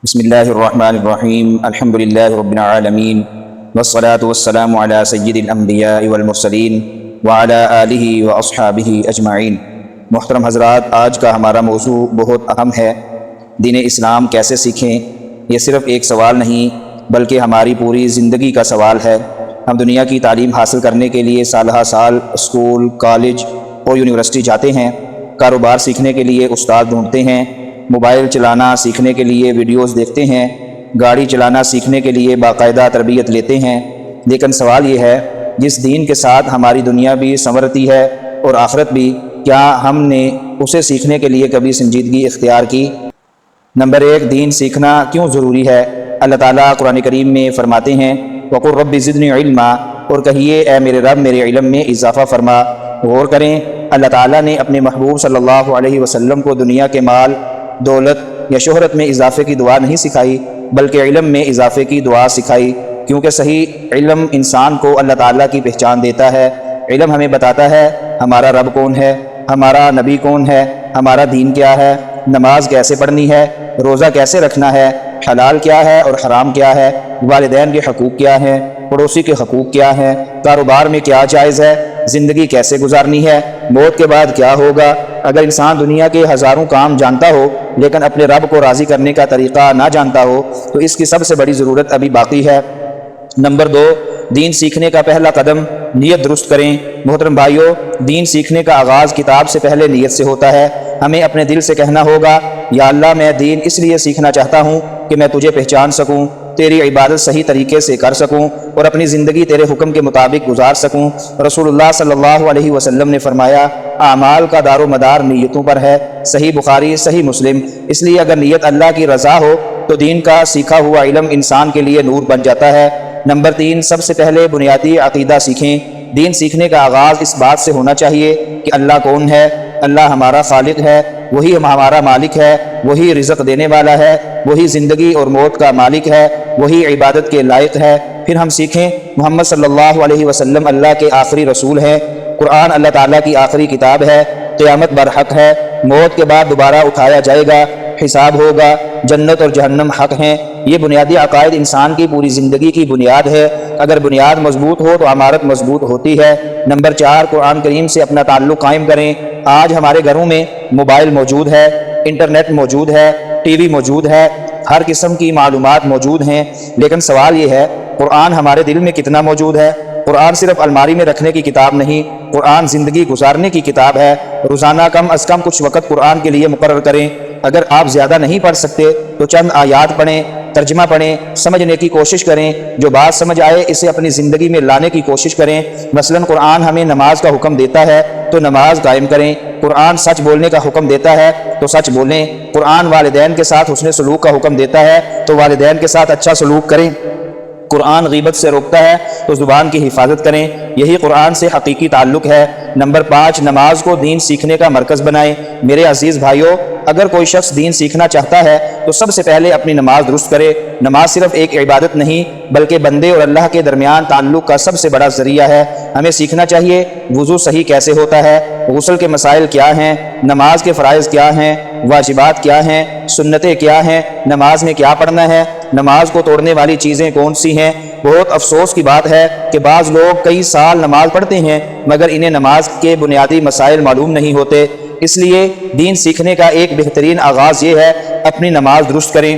بسم اللہ الرحمن الرحیم الحمد للہ رب العالمین والصلاة والسلام علی سید الانبیاء والمرسلین وعلی آلہ واصحابہ اجمعین۔ محترم حضرات، آج کا ہمارا موضوع بہت اہم ہے۔ دین اسلام کیسے سیکھیں؟ یہ صرف ایک سوال نہیں بلکہ ہماری پوری زندگی کا سوال ہے۔ ہم دنیا کی تعلیم حاصل کرنے کے لیے سالہ سال اسکول، کالج اور یونیورسٹی جاتے ہیں، کاروبار سیکھنے کے لیے استاد ڈھونڈتے ہیں، موبائل چلانا سیکھنے کے لیے ویڈیوز دیکھتے ہیں، گاڑی چلانا سیکھنے کے لیے باقاعدہ تربیت لیتے ہیں۔ لیکن سوال یہ ہے، جس دین کے ساتھ ہماری دنیا بھی سنورتی ہے اور آخرت بھی، کیا ہم نے اسے سیکھنے کے لیے کبھی سنجیدگی اختیار کی؟ نمبر 1، دین سیکھنا کیوں ضروری ہے؟ اللہ تعالیٰ قرآن کریم میں فرماتے ہیں وَقُلْ رَبِّ زِدْنِی عِلْمًا، اور کہیے اے میرے رب میرے علم میں اضافہ فرما۔ غور کریں، اللہ تعالیٰ نے اپنے محبوب صلی اللہ علیہ وسلم کو دنیا کے مال، دولت یا شہرت میں اضافے کی دعا نہیں سکھائی بلکہ علم میں اضافے کی دعا سکھائی، کیونکہ صحیح علم انسان کو اللہ تعالیٰ کی پہچان دیتا ہے۔ علم ہمیں بتاتا ہے ہمارا رب کون ہے، ہمارا نبی کون ہے، ہمارا دین کیا ہے، نماز کیسے پڑھنی ہے، روزہ کیسے رکھنا ہے، حلال کیا ہے اور حرام کیا ہے، والدین کے حقوق کیا ہیں، پڑوسی کے حقوق کیا ہیں، کاروبار میں کیا جائز ہے، زندگی کیسے گزارنی ہے، موت کے بعد کیا ہوگا۔ اگر انسان دنیا کے ہزاروں کام جانتا ہو لیکن اپنے رب کو راضی کرنے کا طریقہ نہ جانتا ہو تو اس کی سب سے بڑی ضرورت ابھی باقی ہے۔ نمبر 2، دین سیکھنے کا پہلا قدم نیت درست کریں۔ محترم بھائیوں، دین سیکھنے کا آغاز کتاب سے پہلے نیت سے ہوتا ہے۔ ہمیں اپنے دل سے کہنا ہوگا، یا اللہ میں دین اس لیے سیکھنا چاہتا ہوں کہ میں تجھے پہچان سکوں، تیری عبادت صحیح طریقے سے کر سکوں اور اپنی زندگی تیرے حکم کے مطابق گزار سکوں۔ رسول اللہ صلی اللہ علیہ وسلم نے فرمایا، اعمال کا دار و مدار نیتوں پر ہے۔ صحیح بخاری، صحیح مسلم۔ اس لیے اگر نیت اللہ کی رضا ہو تو دین کا سیکھا ہوا علم انسان کے لیے نور بن جاتا ہے۔ نمبر 3، سب سے پہلے بنیادی عقیدہ سیکھیں۔ دین سیکھنے کا آغاز اس بات سے ہونا چاہیے کہ اللہ کون ہے۔ اللہ ہمارا خالق ہے، وہی ہمارا مالک ہے، وہی رزق دینے والا ہے، وہی زندگی اور موت کا مالک ہے، وہی عبادت کے لائق ہے۔ پھر ہم سیکھیں محمد صلی اللہ علیہ وسلم اللہ کے آخری رسول ہیں، قرآن اللہ تعالیٰ کی آخری کتاب ہے، قیامت برحق ہے، موت کے بعد دوبارہ اٹھایا جائے گا، حساب ہوگا، جنت اور جہنم حق ہیں۔ یہ بنیادی عقائد انسان کی پوری زندگی کی بنیاد ہے۔ اگر بنیاد مضبوط ہو تو عمارت مضبوط ہوتی ہے۔ نمبر 4، قرآن کریم سے اپنا تعلق قائم کریں۔ آج ہمارے گھروں میں موبائل موجود ہے، انٹرنیٹ موجود ہے، ٹی وی موجود ہے، ہر قسم کی معلومات موجود ہیں، لیکن سوال یہ ہے قرآن ہمارے دل میں کتنا موجود ہے؟ قرآن صرف الماری میں رکھنے کی کتاب نہیں، قرآن زندگی گزارنے کی کتاب ہے۔ روزانہ کم از کم کچھ وقت قرآن کے لیے مقرر کریں۔ اگر آپ زیادہ نہیں پڑھ سکتے تو چند آیات پڑھیں، ترجمہ پڑھیں، سمجھنے کی کوشش کریں، جو بات سمجھ آئے اسے اپنی زندگی میں لانے کی کوشش کریں۔ مثلا قرآن ہمیں نماز کا حکم دیتا ہے تو نماز قائم کریں۔ قرآن سچ بولنے کا حکم دیتا ہے تو سچ بولیں۔ قرآن والدین کے ساتھ حسن سلوک کا حکم دیتا ہے تو والدین کے ساتھ اچھا سلوک کریں۔ قرآن غیبت سے روکتا ہے تو زبان کی حفاظت کریں، یہی قرآن سے حقیقی تعلق ہے۔ نمبر 5، نماز کو دین سیکھنے کا مرکز بنائیں۔ میرے عزیز بھائیوں، اگر کوئی شخص دین سیکھنا چاہتا ہے تو سب سے پہلے اپنی نماز درست کرے۔ نماز صرف ایک عبادت نہیں بلکہ بندے اور اللہ کے درمیان تعلق کا سب سے بڑا ذریعہ ہے۔ ہمیں سیکھنا چاہیے وضو صحیح کیسے ہوتا ہے، غسل کے مسائل کیا ہیں، نماز کے فرائض کیا ہیں، واجبات کیا ہیں، سنتیں کیا ہیں، نماز میں کیا پڑھنا ہے، نماز کو توڑنے والی چیزیں کون سی ہیں۔ بہت افسوس کی بات ہے کہ بعض لوگ کئی سال نماز پڑھتے ہیں مگر انہیں نماز کے بنیادی مسائل معلوم نہیں ہوتے۔ اس لیے دین سیکھنے کا ایک بہترین آغاز یہ ہے اپنی نماز درست کریں۔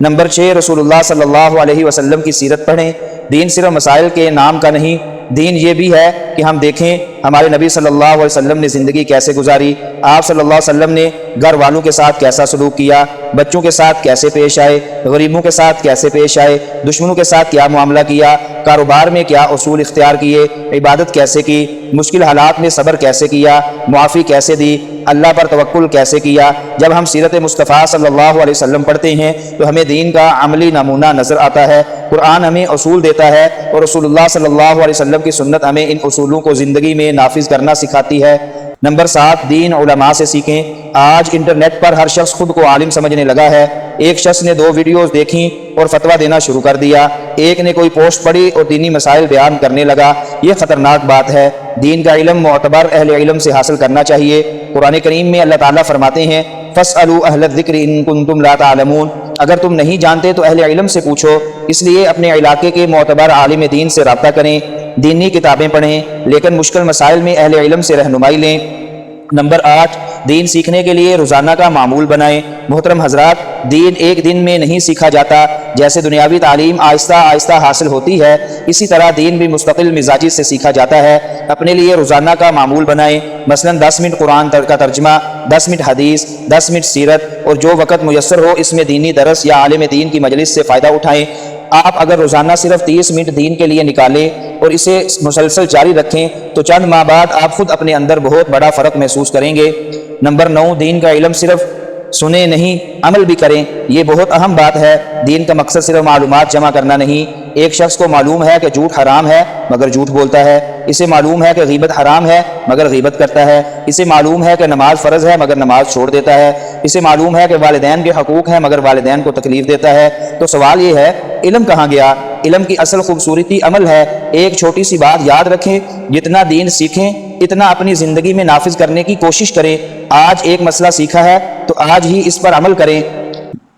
نمبر 6، رسول اللہ صلی اللہ علیہ وسلم کی سیرت پڑھیں۔ دین صرف مسائل کے نام کا نہیں، دین یہ بھی ہے کہ ہم دیکھیں ہمارے نبی صلی اللہ علیہ وسلم نے زندگی کیسے گزاری، آپ صلی اللہ علیہ وسلم نے گھر والوں کے ساتھ کیسا سلوک کیا، بچوں کے ساتھ کیسے پیش آئے، غریبوں کے ساتھ کیسے پیش آئے، دشمنوں کے ساتھ کیا معاملہ کیا، کاروبار میں کیا اصول اختیار کیے، عبادت کیسے کی، مشکل حالات میں صبر کیسے کیا، معافی کیسے دی، اللہ پر توکل کیسے کیا۔ جب ہم سیرت مصطفیٰ صلی اللہ علیہ وسلم پڑھتے ہیں تو ہمیں دین کا عملی نمونہ نظر آتا ہے۔ قرآن ہمیں اصول دیتا ہے اور رسول اللہ صلی اللہ علیہ وسلم کی سنت ہمیں ان اصولوں کو زندگی میں نافذ کرنا سکھاتی ہے۔ نمبر 7، دین علماء سے سیکھیں۔ آج انٹرنیٹ پر ہر شخص خود کو عالم سمجھنے لگا ہے۔ ایک شخص نے 2 ویڈیوز دیکھیں اور فتویٰ دینا شروع کر دیا، ایک نے کوئی پوسٹ پڑھی اور دینی مسائل بیان کرنے لگا۔ یہ خطرناک بات ہے۔ دین کا علم معتبر اہل علم سے حاصل کرنا چاہیے۔ قرآن کریم میں اللہ تعالیٰ فرماتے ہیں فَاسْأَلُوا أَهْلَ الذِّكْرِ إِن كُنتُمْ لَا تَعْلَمُونَ، اگر تم نہیں جانتے تو اہل علم سے پوچھو۔ اس لیے اپنے علاقے کے معتبر عالم دین سے رابطہ کریں، دینی کتابیں پڑھیں، لیکن مشکل مسائل میں اہل علم سے رہنمائی لیں۔ نمبر 8، دین سیکھنے کے لیے روزانہ کا معمول بنائیں۔ محترم حضرات، دین ایک دن میں نہیں سیکھا جاتا۔ جیسے دنیاوی تعلیم آہستہ آہستہ حاصل ہوتی ہے، اسی طرح دین بھی مستقل مزاجی سے سیکھا جاتا ہے۔ اپنے لیے روزانہ کا معمول بنائیں، مثلا 10 منٹ قرآن کا ترجمہ، 10 منٹ حدیث، 10 منٹ سیرت، اور جو وقت میسر ہو اس میں دینی درس یا عالم دین کی مجلس سے فائدہ اٹھائیں۔ آپ اگر روزانہ صرف 30 منٹ دین کے لیے نکالیں اور اسے مسلسل جاری رکھیں تو چند ماہ بعد آپ خود اپنے اندر بہت بڑا فرق محسوس کریں گے۔ نمبر 9، دین کا علم صرف سنیں نہیں، عمل بھی کریں۔ یہ بہت اہم بات ہے۔ دین کا مقصد صرف معلومات جمع کرنا نہیں۔ ایک شخص کو معلوم ہے کہ جھوٹ حرام ہے مگر جھوٹ بولتا ہے، اسے معلوم ہے کہ غیبت حرام ہے مگر غیبت کرتا ہے، اسے معلوم ہے کہ نماز فرض ہے مگر نماز چھوڑ دیتا ہے، اسے معلوم ہے کہ والدین کے حقوق ہیں مگر والدین کو تکلیف دیتا ہے۔ تو سوال یہ ہے، علم کہاں گیا؟ علم کی اصل خوبصورتی عمل ہے۔ ایک چھوٹی سی بات یاد رکھیں، جتنا دین سیکھیں اتنا اپنی زندگی میں نافذ کرنے کی کوشش کریں۔ آج ایک مسئلہ سیکھا ہے تو آج ہی اس پر عمل کریں۔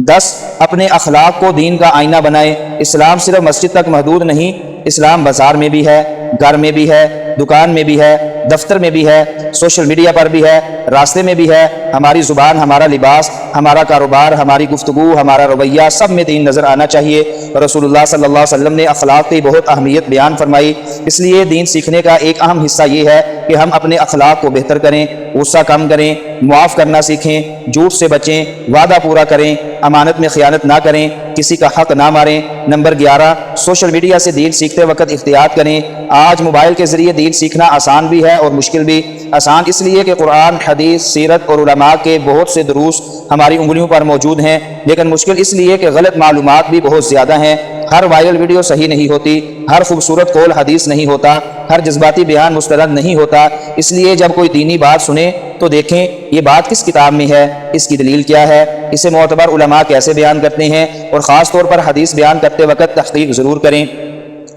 10، اپنے اخلاق کو دین کا آئینہ بنائیں۔ اسلام صرف مسجد تک محدود نہیں، اسلام بازار میں بھی ہے، گھر میں بھی ہے، دکان میں بھی ہے، دفتر میں بھی ہے، سوشل میڈیا پر بھی ہے، راستے میں بھی ہے۔ ہماری زبان، ہمارا لباس، ہمارا کاروبار، ہماری گفتگو، ہمارا رویہ، سب میں دین نظر آنا چاہیے۔ رسول اللہ صلی اللہ علیہ وسلم نے اخلاق کی بہت اہمیت بیان فرمائی۔ اس لیے دین سیکھنے کا ایک اہم حصہ یہ ہے کہ ہم اپنے اخلاق کو بہتر کریں، غصہ کم کریں، معاف کرنا سیکھیں، جھوٹ سے بچیں، وعدہ پورا کریں، امانت میں خیانت نہ کریں، کسی کا حق نہ ماریں۔ نمبر 11، سوشل میڈیا سے دین سیکھتے وقت احتیاط کریں۔ آج موبائل کے ذریعے دین سیکھنا آسان بھی ہے اور مشکل بھی۔ آسان اس لیے کہ قرآن، حدیث، سیرت اور علماء کے بہت سے دروس ہماری انگلیوں پر موجود ہیں، لیکن مشکل اس لیے کہ غلط معلومات بھی بہت زیادہ ہیں۔ ہر وائرل ویڈیو صحیح نہیں ہوتی، ہر خوبصورت قول حدیث نہیں ہوتا، ہر جذباتی بیان مستند نہیں ہوتا۔ اس لیے جب کوئی دینی بات سنیں تو دیکھیں یہ بات کس کتاب میں ہے، اس کی دلیل کیا ہے، اسے معتبر علماء کیسے بیان کرتے ہیں، اور خاص طور پر حدیث بیان کرتے وقت تحقیق ضرور کریں۔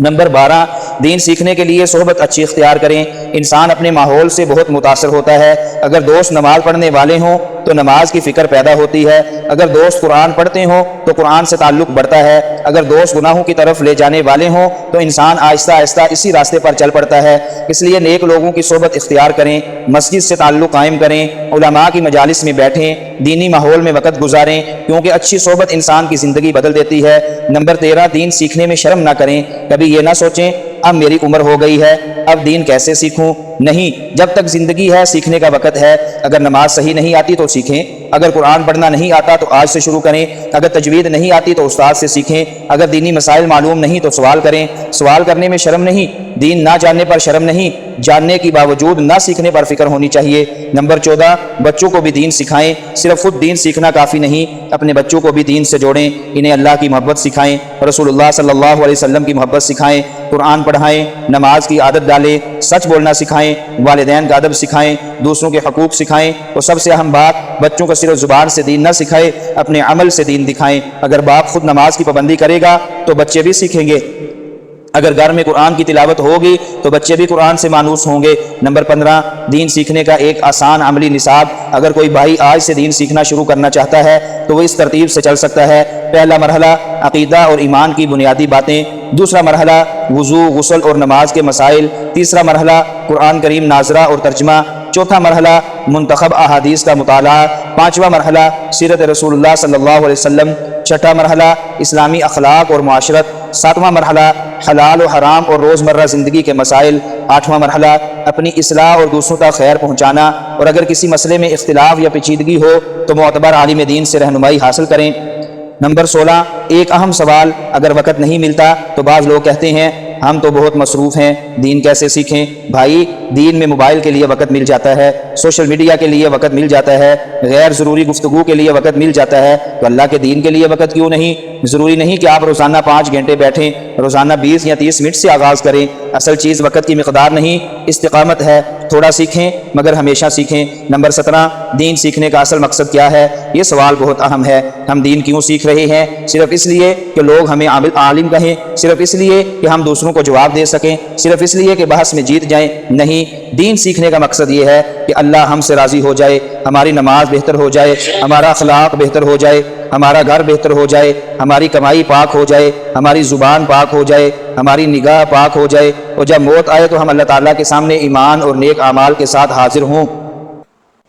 نمبر 12، دین سیکھنے کے لیے صحبت اچھی اختیار کریں۔ انسان اپنے ماحول سے بہت متاثر ہوتا ہے۔ اگر دوست نماز پڑھنے والے ہوں تو نماز کی فکر پیدا ہوتی ہے، اگر دوست قرآن پڑھتے ہوں تو قرآن سے تعلق بڑھتا ہے، اگر دوست گناہوں کی طرف لے جانے والے ہوں تو انسان آہستہ آہستہ اسی راستے پر چل پڑتا ہے۔ اس لیے نیک لوگوں کی صحبت اختیار کریں، مسجد سے تعلق قائم کریں، علماء کی مجالس میں بیٹھیں، دینی ماحول میں وقت گزاریں، کیونکہ اچھی صحبت انسان کی زندگی بدل دیتی ہے۔ نمبر 13، دین سیکھنے میں شرم نہ کریں۔ کبھی یہ نہ سوچیں اب میری عمر ہو گئی ہے، اب دین کیسے سیکھوں؟ نہیں، جب تک زندگی ہے سیکھنے کا وقت ہے۔ اگر نماز صحیح نہیں آتی تو سیکھیں، اگر قرآن پڑھنا نہیں آتا تو آج سے شروع کریں، اگر تجوید نہیں آتی تو استاد سے سیکھیں، اگر دینی مسائل معلوم نہیں تو سوال کریں۔ سوال کرنے میں شرم نہیں، دین نہ جاننے پر شرم نہیں، جاننے کی باوجود نہ سیکھنے پر فکر ہونی چاہیے۔ نمبر 14، بچوں کو بھی دین سکھائیں۔ صرف خود دین سیکھنا کافی نہیں، اپنے بچوں کو بھی دین سے جوڑیں، انہیں اللہ کی محبت سکھائیں، رسول اللہ صلی اللہ علیہ وسلم کی محبت سکھائیں، قرآن پڑھائیں، نماز کی عادت ڈالیں، سچ بولنا سکھائیں، والدین کا ادب سکھائیں، دوسروں کے حقوق سکھائیں، اور سب سے اہم بات، بچوں کو صرف زبان سے دین نہ سکھائے، اپنے عمل سے دین دکھائیں۔ اگر باپ خود نماز کی پابندی کرے گا تو بچے بھی سیکھیں گے، اگر گھر میں قرآن کی تلاوت ہوگی تو بچے بھی قرآن سے مانوس ہوں گے۔ نمبر 15، دین سیکھنے کا ایک آسان عملی نصاب۔ اگر کوئی بھائی آج سے دین سیکھنا شروع کرنا چاہتا ہے تو وہ اس ترتیب سے چل سکتا ہے۔ پہلا مرحلہ، عقیدہ اور ایمان کی بنیادی باتیں۔ دوسرا مرحلہ، وضو، غسل اور نماز کے مسائل۔ تیسرا مرحلہ، قرآن کریم ناظرہ اور ترجمہ۔ چوتھا مرحلہ، منتخب احادیث کا مطالعہ۔ پانچواں مرحلہ، سیرت رسول اللہ صلی اللہ علیہ وسلم۔ چھٹا مرحلہ، اسلامی اخلاق اور معاشرت۔ ساتواں مرحلہ، حلال و حرام اور روزمرہ زندگی کے مسائل۔ آٹھواں مرحلہ، اپنی اصلاح اور دوسروں تک خیر پہنچانا، اور اگر کسی مسئلے میں اختلاف یا پیچیدگی ہو تو معتبر عالم دین سے رہنمائی حاصل کریں۔ نمبر 16، ایک اہم سوال، اگر وقت نہیں ملتا تو بعض لوگ کہتے ہیں ہم تو بہت مصروف ہیں، دین کیسے سیکھیں؟ بھائی، دین میں موبائل کے لیے وقت مل جاتا ہے، سوشل میڈیا کے لیے وقت مل جاتا ہے، غیر ضروری گفتگو کے لیے وقت مل جاتا ہے، تو اللہ کے دین کے لیے وقت کیوں نہیں؟ ضروری نہیں کہ آپ روزانہ 5 گھنٹے بیٹھیں، روزانہ 20 یا 30 منٹ سے آغاز کریں۔ اصل چیز وقت کی مقدار نہیں، استقامت ہے۔ تھوڑا سیکھیں مگر ہمیشہ سیکھیں۔ نمبر 17، دین سیکھنے کا اصل مقصد کیا ہے؟ یہ سوال بہت اہم ہے۔ ہم دین کیوں سیکھ رہے ہیں؟ صرف اس لیے کہ لوگ ہمیں عالم کہیں؟ صرف اس لیے کہ ہم دوسروں کو جواب دے سکیں؟ صرف اس لیے کہ بحث میں جیت جائیں؟ نہیں، دین سیکھنے کا مقصد یہ ہے کہ اللہ ہم سے راضی ہو جائے، ہماری نماز بہتر ہو جائے، ہمارا اخلاق بہتر ہو جائے، ہمارا گھر بہتر ہو جائے، ہماری کمائی پاک ہو جائے، ہماری زبان پاک ہو جائے، ہماری نگاہ پاک ہو جائے، اور جب موت آئے تو ہم اللہ تعالیٰ کے سامنے ایمان اور نیک اعمال کے ساتھ حاضر ہوں۔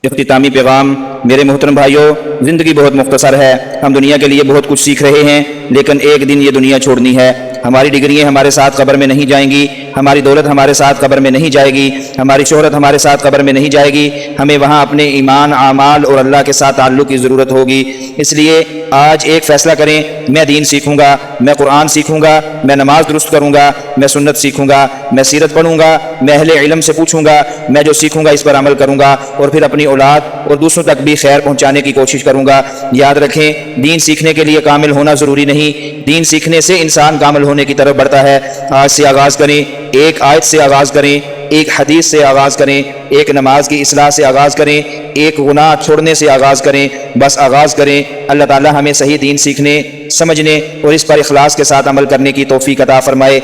اختتامی پیغام میرے محترم بھائیوں، زندگی بہت مختصر ہے، ہم دنیا کے لیے بہت کچھ سیکھ رہے ہیں، لیکن ایک دن یہ دنیا چھوڑنی ہے۔ ہماری ڈگریاں ہمارے ساتھ قبر میں نہیں جائیں گی، ہماری دولت ہمارے ساتھ قبر میں نہیں جائے گی، ہماری شہرت ہمارے ساتھ قبر میں نہیں جائے گی، ہمیں وہاں اپنے ایمان، اعمال اور اللہ کے ساتھ تعلق کی ضرورت ہوگی۔ اس لیے آج ایک فیصلہ کریں، میں دین سیکھوں گا، میں قرآن سیکھوں گا، میں نماز درست کروں گا، میں سنت سیکھوں گا، میں سیرت پڑھوں گا، میں اہل علم سے پوچھوں گا، میں جو سیکھوں گا اس پر عمل کروں گا، اور پھر اپنی اولاد اور دوسروں تک بھی خیر پہنچانے کی کوشش کروں گا۔ یاد رکھیں، دین سیکھنے کے لیے کامل ہونا ضروری نہیں، دین سیکھنے سے انسان کامل ہونے کی طرف بڑھتا ہے۔ آج سے آغاز کریں، ایک آیت سے آغاز کریں، ایک حدیث سے آغاز کریں، ایک نماز کی اصلاح سے آغاز کریں، ایک گناہ چھوڑنے سے آغاز کریں، بس آغاز کریں۔ اللہ تعالی ہمیں صحیح دین سیکھنے، سمجھنے اور اس پر اخلاص کے ساتھ عمل کرنے کی توفیق عطا فرمائے۔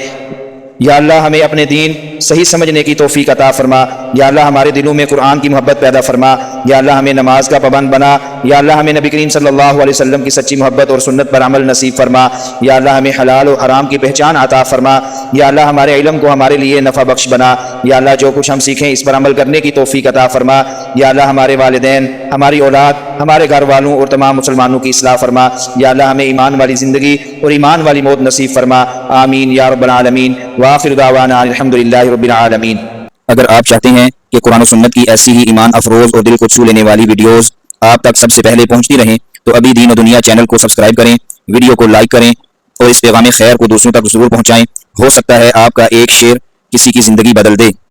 یا اللہ ہمیں اپنے دین صحیح سمجھنے کی توفیق عطا فرما۔ یا اللہ ہمارے دلوں میں قرآن کی محبت پیدا فرما۔ یا اللہ ہمیں نماز کا پابند بنا۔ یا اللہ ہمیں نبی کریم صلی اللہ علیہ وسلم کی سچی محبت اور سنت پر عمل نصیب فرما۔ یا اللہ ہمیں حلال و حرام کی پہچان عطا فرما۔ یا اللہ ہمارے علم کو ہمارے لیے نفع بخش بنا۔ یا اللہ جو کچھ ہم سیکھیں اس پر عمل کرنے کی توفیق عطا فرما۔ یا اللہ ہمارے والدین، ہماری اولاد، ہمارے گھر والوں اور تمام مسلمانوں کی اصلاح فرما۔ یا اللہ ہمیں ایمان والی زندگی اور ایمان والی موت نصیب فرما۔ آمین یا رب العالمین۔ وآخر دعوانا الحمدللہ رب العالمین۔ اگر آپ چاہتے ہیں کہ قرآن و سنت کی ایسی ہی ایمان افروز اور دل کو چھو لینے والی ویڈیوز آپ تک سب سے پہلے پہنچتی رہیں تو ابھی دین و دنیا چینل کو سبسکرائب کریں، ویڈیو کو لائک کریں اور اس پیغام خیر کو دوسروں تک ضرور پہنچائیں۔ ہو سکتا ہے آپ کا ایک شیئر کسی کی زندگی بدل دے۔